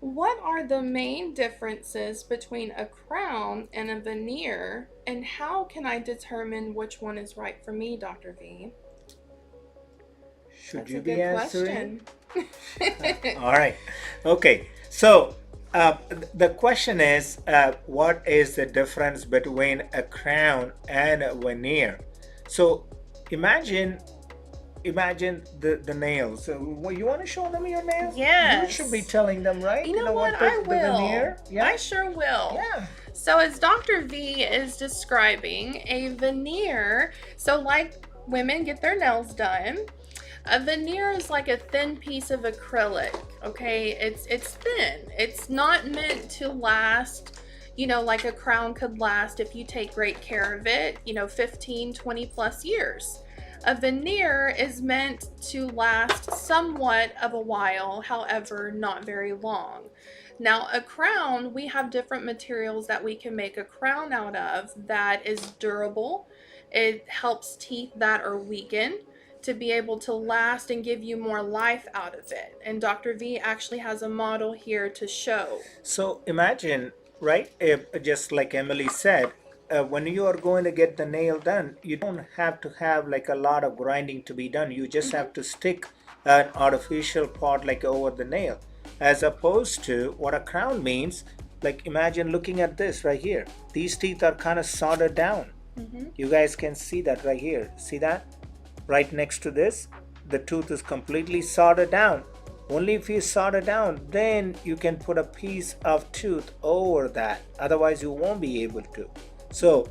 What are the main differences between a crown and a veneer, and how can I determine which one is right for me, Dr. V? Should That's a you be good answering? question. All right. Okay. So the question is, what is the difference between a crown and a veneer? So imagine, imagine the nails. Well, you want to show them your nails? You should be Yes. telling them, right? You You know know what? what I the will. veneer? I Yeah. sure will. Yeah. So, as Dr. V is describing, a veneer, so like women get their nails done, a veneer is like a thin piece of acrylic, okay? It's thin. It's not meant to last, like a crown could last if you take great care of it, 15, 20 plus years. A veneer is meant to last somewhat of a while, however, not very long. Now, a crown, we have different materials that we can make a crown out of that is durable. It helps teeth that are weakened to be able to last and give you more life out of it. And Dr. V actually has a model here to show. So imagine, right? If, just like Emily said, when you are going to get the nail done, you don't have to have like a lot of grinding to be done. You just Mm-hmm. have to stick an artificial part like over the nail, as opposed to what a crown means. Like imagine looking at this right here. These teeth are kind of soldered down. Mm-hmm. You guys can see that right here. See that? Right next to this, the tooth is completely soldered down. Only if you solder down, then you can put a piece of tooth over that. Otherwise, you won't be able to. So,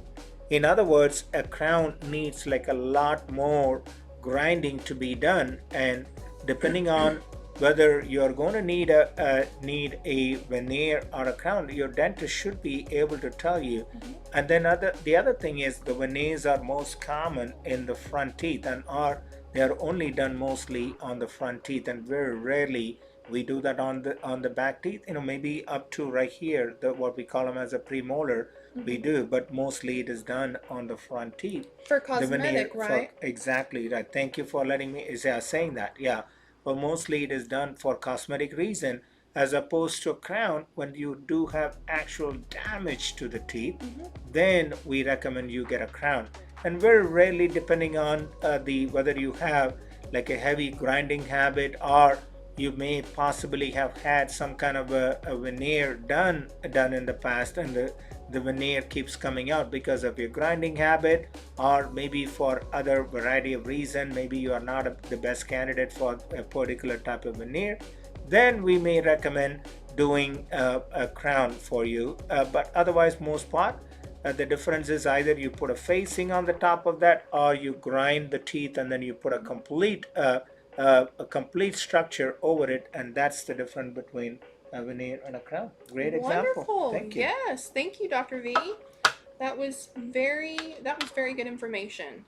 in other words, a crown needs like a lot more grinding to be done, and depending on whether you're going to need a veneer or a crown, your dentist should be able to tell you. And then the other thing is the veneers are most common in the front teeth, and are they are only done mostly on the front teeth, and very rarely we do that on the back teeth. Maybe up to right here, the what we call them as a premolar, we Mm-hmm. do, but mostly it is done on the front teeth. For The veneer cosmetic, for right? exactly right. Thank you for letting me saying that. Yeah, but mostly it is done for cosmetic reason, as opposed to a crown. When you do have actual damage to the teeth, Mm-hmm. then we recommend you get a crown. And very rarely, depending on the whether you have like a heavy grinding habit, or you may possibly have had some kind of a veneer done in the past, and the veneer keeps coming out because of your grinding habit, or maybe for other variety of reason, maybe you are not the best candidate for a particular type of veneer, then we may recommend doing a crown for you. But otherwise, most part, the difference is either you put a facing on the top of that, or you grind the teeth and then you put a complete structure over it, and that's the difference between a veneer and a crown. Great example. Wonderful. Thank you. Yes. Thank you, Dr. V. That was very good information.